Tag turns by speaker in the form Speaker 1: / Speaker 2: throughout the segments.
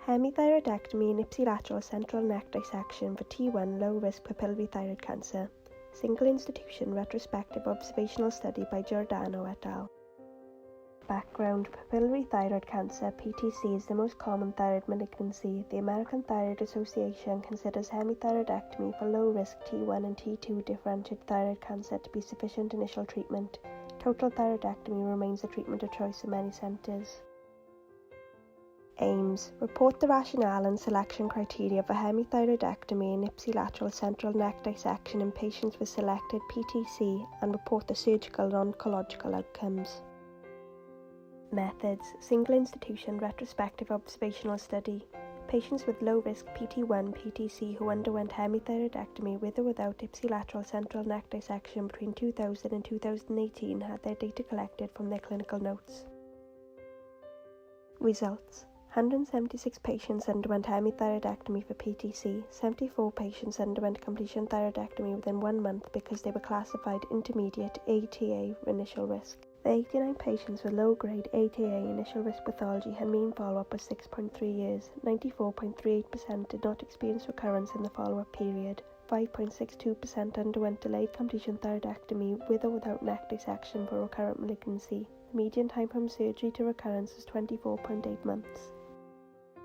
Speaker 1: Hemithyroidectomy and ipsilateral central neck dissection for T1 low-risk papillary thyroid cancer. Single institution retrospective observational study by Giordano et al. Background: papillary thyroid cancer (PTC) is the most common thyroid malignancy. The American Thyroid Association considers hemithyroidectomy for low-risk T1 and T2 differentiated thyroid cancer to be sufficient initial treatment. Total thyroidectomy remains the treatment of choice in many centers. Aims: report the rationale and selection criteria for hemithyroidectomy and ipsilateral central neck dissection in patients with selected PTC and report the surgical and oncological outcomes. Methods: single institution retrospective observational study. Patients with low-risk PT1 PTC who underwent hemithyroidectomy with or without ipsilateral central neck dissection between 2000 and 2018 had their data collected from their clinical notes. Results: 176 patients underwent hemithyroidectomy for PTC, 74 patients underwent completion thyroidectomy within 1 month because they were classified intermediate ATA initial risk. The 89 patients with low-grade ATA initial risk pathology had mean follow-up of 6.3 years. 94.38% did not experience recurrence in the follow-up period. 5.62% underwent delayed completion thyroidectomy with or without neck dissection for recurrent malignancy. The median time from surgery to recurrence was 24.8 months.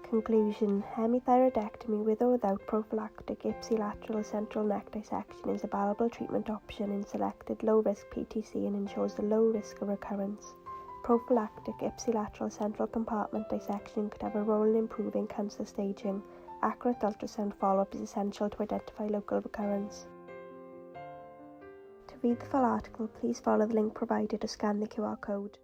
Speaker 1: Conclusion: hemithyroidectomy with or without prophylactic ipsilateral central neck dissection is a valuable treatment option in selected low-risk PTC and ensures the low risk of recurrence. Prophylactic ipsilateral central compartment dissection could have a role in improving cancer staging. Accurate ultrasound follow-up is essential to identify local recurrence. To read the full article, please follow the link provided or scan the QR code.